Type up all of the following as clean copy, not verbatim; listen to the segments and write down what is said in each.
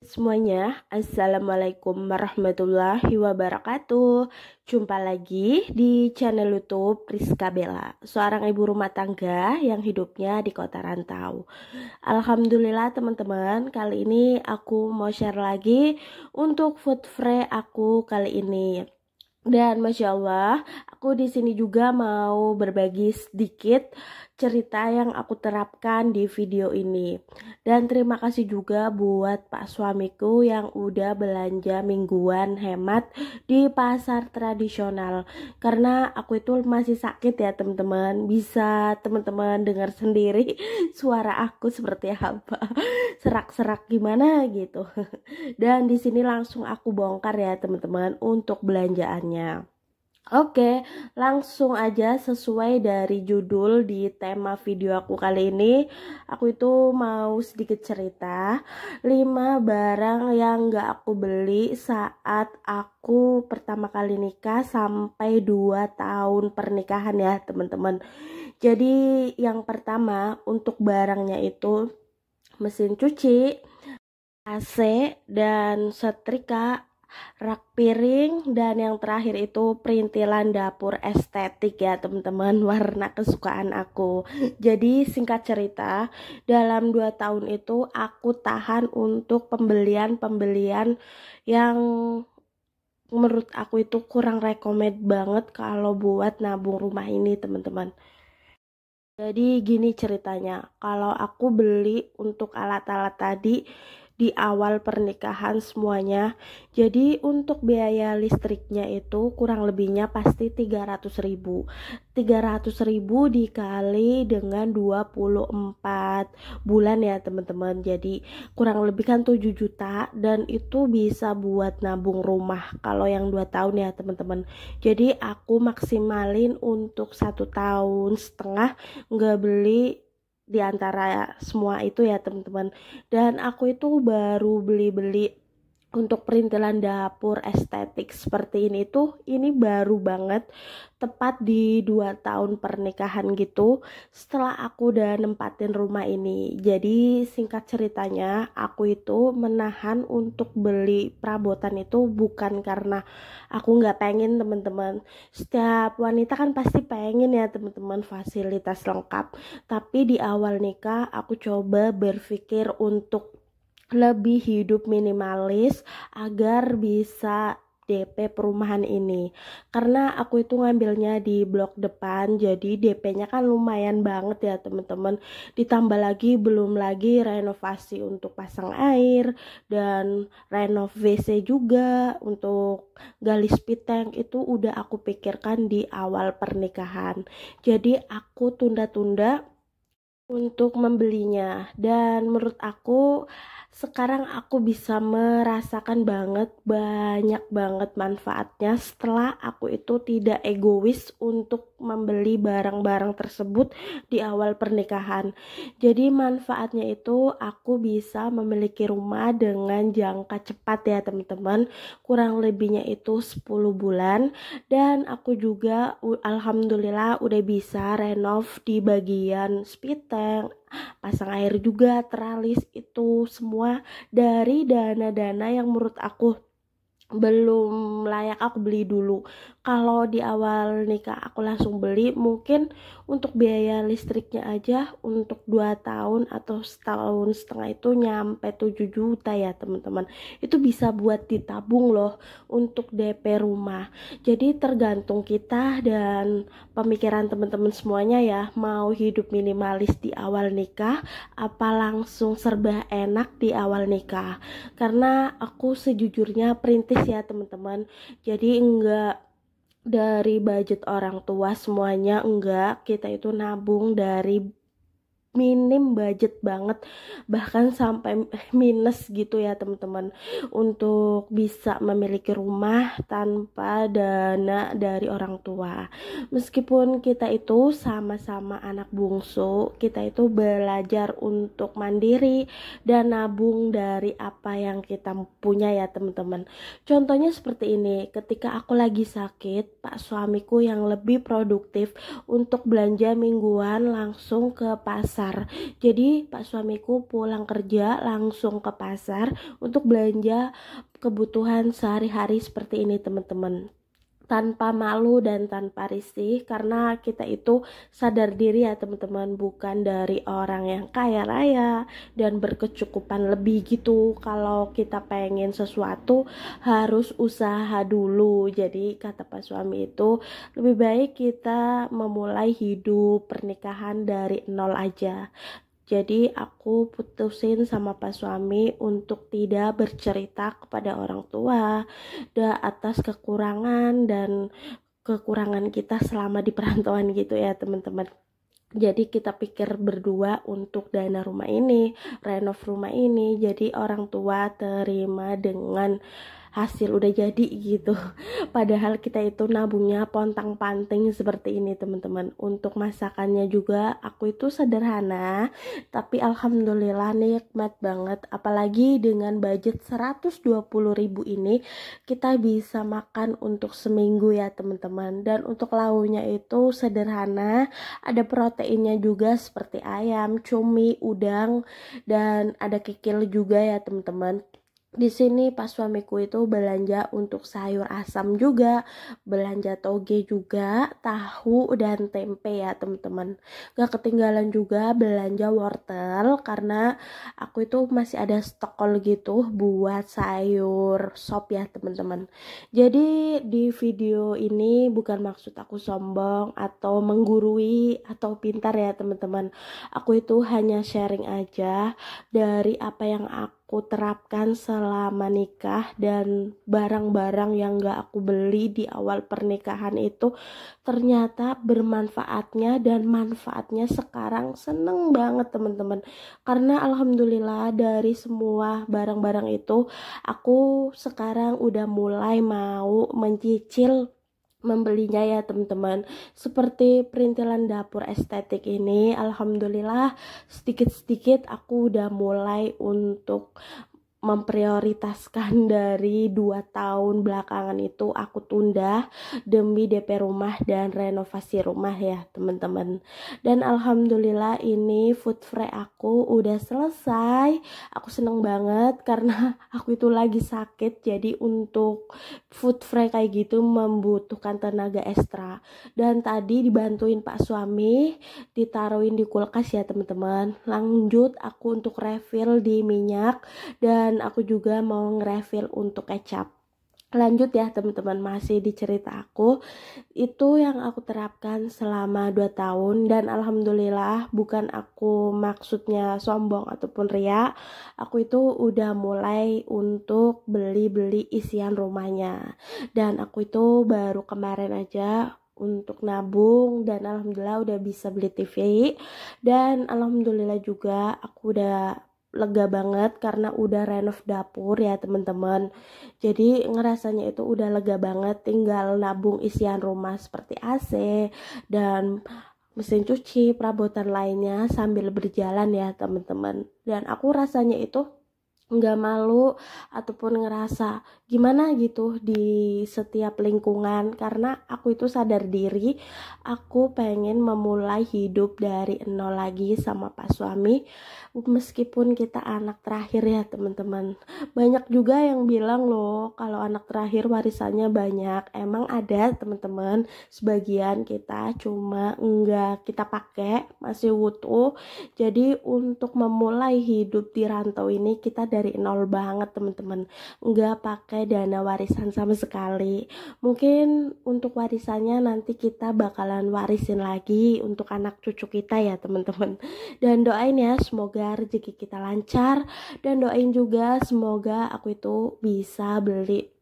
Semuanya, Assalamualaikum warahmatullahi wabarakatuh. Jumpa lagi di channel YouTube Rizka Bella, seorang ibu rumah tangga yang hidupnya di kota rantau. Alhamdulillah teman-teman, kali ini aku mau share lagi untuk food free aku kali ini. Dan Masya Allah, aku di sini juga mau berbagi sedikit cerita yang aku terapkan di video ini. Dan terima kasih juga buat Pak suamiku yang udah belanja mingguan hemat di pasar tradisional. Karena aku itu masih sakit ya teman-teman. Bisa teman-teman dengar sendiri suara aku seperti apa. Serak-serak gimana gitu. Dan di sini langsung aku bongkar ya teman-teman untuk belanjaannya. Oke, langsung aja sesuai dari judul di tema video aku kali ini. Aku itu mau sedikit cerita 5 barang yang gak aku beli saat aku pertama kali nikah sampai 2 tahun pernikahan ya teman-teman. Jadi yang pertama untuk barangnya itu mesin cuci, AC, dan setrika, rak piring, dan yang terakhir itu perintilan dapur estetik ya teman-teman, warna kesukaan aku. Jadi singkat cerita, dalam 2 tahun itu aku tahan untuk pembelian-pembelian yang menurut aku itu kurang recommend banget kalau buat nabung rumah ini teman-teman. Jadi gini ceritanya, kalau aku beli untuk alat-alat tadi di awal pernikahan semuanya, jadi untuk biaya listriknya itu kurang lebihnya pasti 300.000. 300.000 dikali dengan 24 bulan ya teman-teman. Jadi kurang lebih kan 7 juta dan itu bisa buat nabung rumah kalau yang 2 tahun ya teman-teman. Jadi aku maksimalin untuk 1,5 tahun nggak beli di antara semua itu ya teman-teman. Dan aku itu baru beli-beli untuk perintilan dapur estetik seperti ini tuh ini baru banget, tepat di 2 tahun pernikahan gitu setelah aku udah nempatin rumah ini. Jadi singkat ceritanya aku itu menahan untuk beli perabotan itu bukan karena aku nggak pengen teman-teman. Setiap wanita kan pasti pengen ya teman-teman fasilitas lengkap. Tapi di awal nikah aku coba berpikir untuk lebih hidup minimalis agar bisa DP perumahan ini. Karena aku itu ngambilnya di blok depan, jadi DP-nya kan lumayan banget ya teman-teman. Ditambah lagi belum lagi renovasi untuk pasang air dan renov WC juga, untuk gali spit tank itu udah aku pikirkan di awal pernikahan. Jadi aku tunda-tunda untuk membelinya, dan menurut aku sekarang aku bisa merasakan banyak banget manfaatnya setelah aku itu tidak egois untuk membeli barang-barang tersebut di awal pernikahan. Jadi manfaatnya itu aku bisa memiliki rumah dengan jangka cepat ya teman-teman, kurang lebihnya itu 10 bulan. Dan aku juga alhamdulillah udah bisa renov di bagian spit tank, pasang air juga, teralis, itu semua dari dana-dana yang menurut aku belum layak aku beli dulu. Kalau di awal nikah aku langsung beli, mungkin untuk biaya listriknya aja untuk 2 tahun atau 1,5 tahun itu nyampe 7 juta ya teman-teman. Itu bisa buat ditabung loh untuk DP rumah. Jadi tergantung kita dan pemikiran teman-teman semuanya ya, mau hidup minimalis di awal nikah apa langsung serba enak di awal nikah. Karena aku sejujurnya perintis ya teman-teman, jadi enggak dari budget orang tua semuanya, enggak, kita itu nabung dari minim budget banget, bahkan sampai minus gitu ya teman-teman, untuk bisa memiliki rumah tanpa dana dari orang tua. Meskipun kita itu sama-sama anak bungsu, kita itu belajar untuk mandiri dan nabung dari apa yang kita punya ya teman-teman. Contohnya seperti ini, ketika aku lagi sakit, pak suamiku yang lebih produktif untuk belanja mingguan langsung ke pasar pasar. Jadi pak suamiku pulang kerja langsung ke pasar untuk belanja kebutuhan sehari-hari seperti ini teman-teman, tanpa malu dan tanpa risih, karena kita itu sadar diri ya teman-teman, bukan dari orang yang kaya raya dan berkecukupan lebih gitu. Kalau kita pengen sesuatu harus usaha dulu. Jadi kata pak suami itu lebih baik kita memulai hidup pernikahan dari nol aja. Jadi aku putusin sama pak suami untuk tidak bercerita kepada orang tua atas kekurangan dan kekurangan kita selama di perantauan gitu ya teman-teman. Jadi kita pikir berdua untuk dana rumah ini, renov rumah ini, jadi orang tua terima dengan hasil udah jadi gitu. Padahal kita itu nabungnya pontang-panting seperti ini teman-teman. Untuk masakannya juga aku itu sederhana, tapi alhamdulillah nikmat banget. Apalagi dengan budget 120.000 ini kita bisa makan untuk seminggu ya teman-teman. Dan untuk lauknya itu sederhana, ada proteinnya juga seperti ayam, cumi, udang, dan ada kikil juga ya teman-teman. Di sini pas suamiku itu belanja untuk sayur asam juga, belanja toge juga, tahu dan tempe ya teman-teman. Gak ketinggalan juga belanja wortel karena aku itu masih ada stokol gitu buat sayur sop ya teman-teman. Jadi di video ini bukan maksud aku sombong atau menggurui atau pintar ya teman-teman. Aku itu hanya sharing aja dari apa yang aku terapkan selama nikah, dan barang-barang yang gak aku beli di awal pernikahan itu ternyata bermanfaatnya, dan manfaatnya sekarang seneng banget teman-teman. Karena alhamdulillah dari semua barang-barang itu aku sekarang udah mulai mau mencicil membelinya ya teman-teman. Seperti perintilan dapur estetik ini, alhamdulillah sedikit-sedikit aku udah mulai untuk memprioritaskan. Dari 2 tahun belakangan itu aku tunda demi DP rumah dan renovasi rumah ya teman-teman. Dan alhamdulillah ini food fray aku udah selesai. Aku seneng banget karena aku itu lagi sakit, jadi untuk food fray kayak gitu membutuhkan tenaga ekstra. Dan tadi dibantuin pak suami ditaruhin di kulkas ya teman-teman. Lanjut aku untuk refill di minyak, dan aku juga mau nge-refill untuk kecap. Lanjut ya teman-teman, masih di cerita aku. Itu yang aku terapkan selama 2 tahun, dan alhamdulillah bukan aku maksudnya sombong ataupun ria. Aku itu udah mulai untuk beli-beli isian rumahnya, dan aku itu baru kemarin aja untuk nabung, dan alhamdulillah udah bisa beli TV, dan alhamdulillah juga aku udah lega banget karena udah renov dapur ya teman-teman. Jadi ngerasanya itu udah lega banget, tinggal nabung isian rumah seperti AC dan mesin cuci, perabotan lainnya sambil berjalan ya teman-teman. Dan aku rasanya itu nggak malu ataupun ngerasa gimana gitu di setiap lingkungan, karena aku itu sadar diri aku pengen memulai hidup dari nol lagi sama pak suami. Meskipun kita anak terakhir ya teman-teman, banyak juga yang bilang loh kalau anak terakhir warisannya banyak. Emang ada teman-teman, sebagian kita cuma enggak kita pakai, masih utuh. Jadi untuk memulai hidup di rantau ini kita dari nol banget teman-teman, nggak pakai dana warisan sama sekali. Mungkin untuk warisannya nanti kita bakalan warisin lagi untuk anak cucu kita ya teman-teman. Dan doain ya semoga rezeki kita lancar, dan doain juga semoga aku itu bisa beli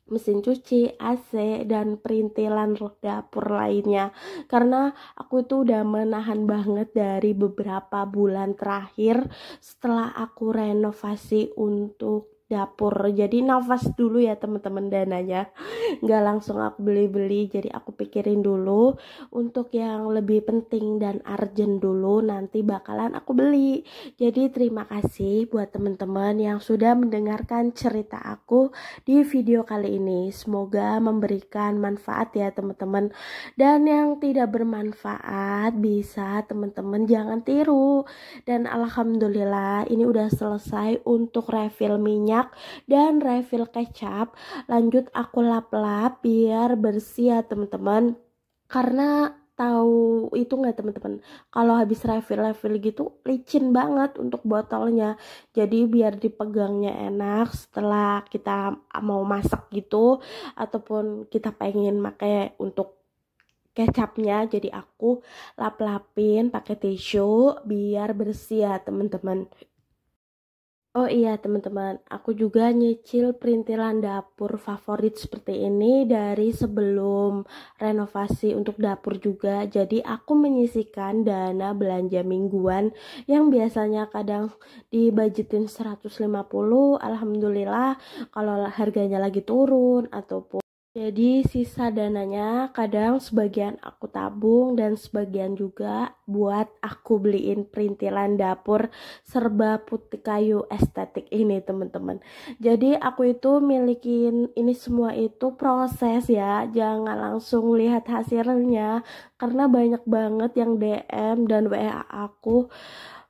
mesin cuci, AC, dan perintilan dapur lainnya. Karena aku itu udah menahan banget dari beberapa bulan terakhir setelah aku renovasi untuk dapur. Jadi nafas dulu ya teman-teman dananya, nggak langsung aku beli-beli. Jadi aku pikirin dulu untuk yang lebih penting dan urgent dulu, nanti bakalan aku beli. Jadi terima kasih buat teman-teman yang sudah mendengarkan cerita aku di video kali ini. Semoga memberikan manfaat ya teman-teman. Dan yang tidak bermanfaat bisa teman-teman jangan tiru. Dan alhamdulillah ini udah selesai untuk refill minyak dan refill kecap. Lanjut aku lap-lap biar bersih ya teman-teman. Karena tahu itu nggak teman-teman, kalau habis refill gitu licin banget untuk botolnya. Jadi biar dipegangnya enak setelah kita mau masak gitu, ataupun kita pengen pakai untuk kecapnya. Jadi aku lap-lapin pakai tisu biar bersih ya teman-teman. Oh iya teman-teman, aku juga nyicil perintilan dapur favorit seperti ini dari sebelum renovasi untuk dapur juga. Jadi aku menyisihkan dana belanja mingguan yang biasanya kadang dibajetin 150, alhamdulillah kalau harganya lagi turun ataupun jadi sisa dananya kadang sebagian aku tabung dan sebagian juga buat aku beliin perintilan dapur serba putih kayu estetik ini teman-teman. Jadi aku itu milikin ini semua itu proses ya, jangan langsung lihat hasilnya karena banyak banget yang DM dan WA aku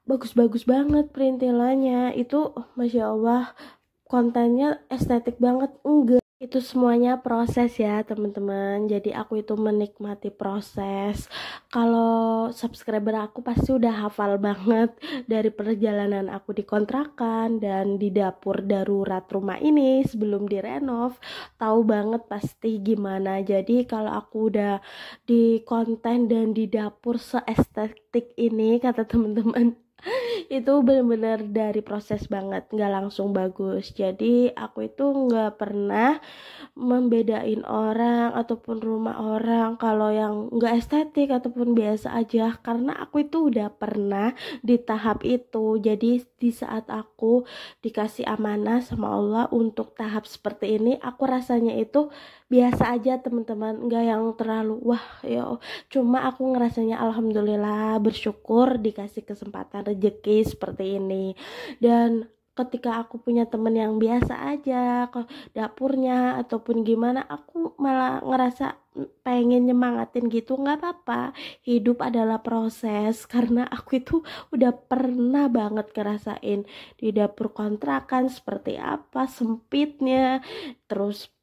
bagus-bagus banget perintilannya itu, Masya Allah kontennya estetik banget. Enggak, itu semuanya proses ya teman-teman. Jadi aku itu menikmati proses. Kalau subscriber aku pasti udah hafal banget dari perjalanan aku di kontrakan dan di dapur darurat rumah ini sebelum direnov, tahu banget pasti gimana. Jadi kalau aku udah di konten dan di dapur seestetik ini kata teman-teman, itu benar-benar dari proses banget, nggak langsung bagus. Jadi aku itu nggak pernah membedain orang ataupun rumah orang kalau yang nggak estetik ataupun biasa aja, karena aku itu udah pernah di tahap itu. Jadi di saat aku dikasih amanah sama Allah untuk tahap seperti ini, aku rasanya itu biasa aja teman-teman, nggak yang terlalu wah ya. Cuma aku ngerasanya alhamdulillah bersyukur dikasih kesempatan rezeki seperti ini. Dan ketika aku punya temen yang biasa aja ke dapurnya ataupun gimana, aku malah ngerasa pengen nyemangatin gitu. Nggak apa-apa, hidup adalah proses. Karena aku itu udah pernah banget ngerasain di dapur kontrakan seperti apa sempitnya, terus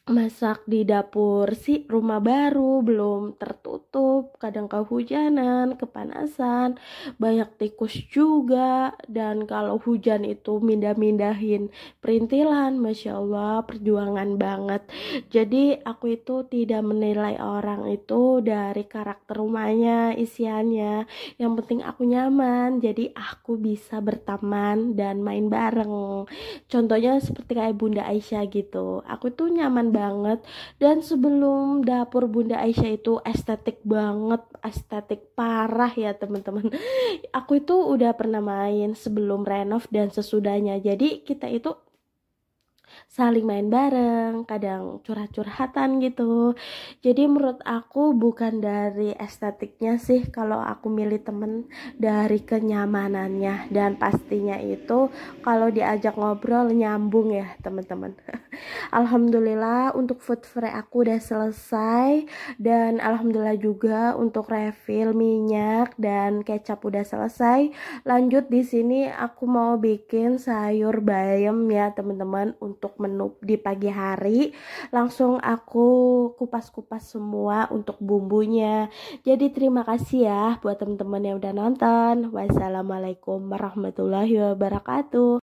masak di dapur sih rumah baru belum tertutup, kadang kehujanan, kepanasan, banyak tikus juga. Dan kalau hujan itu mindah-mindahin perintilan, Masya Allah perjuangan banget. Jadi aku itu tidak menilai orang itu dari karakter rumahnya, isiannya. Yang penting aku nyaman, jadi aku bisa berteman dan main bareng. Contohnya seperti kayak Bunda Aisyah gitu, aku tuh nyaman banget. Dan sebelum dapur Bunda Aisyah itu estetik banget, estetik parah ya teman-teman. Aku itu udah pernah main sebelum renov dan sesudahnya. Jadi kita itu saling main bareng, kadang curhat-curhatan gitu. Jadi menurut aku bukan dari estetiknya sih kalau aku milih temen, dari kenyamanannya. Dan pastinya itu kalau diajak ngobrol nyambung ya teman-teman. Alhamdulillah untuk food fry aku udah selesai, dan alhamdulillah juga untuk refill minyak dan kecap udah selesai. Lanjut di sini aku mau bikin sayur bayam ya teman-teman untuk menu di pagi hari. Langsung aku kupas-kupas semua untuk bumbunya. Jadi terima kasih ya buat teman-teman yang udah nonton. Wassalamualaikum warahmatullahi wabarakatuh.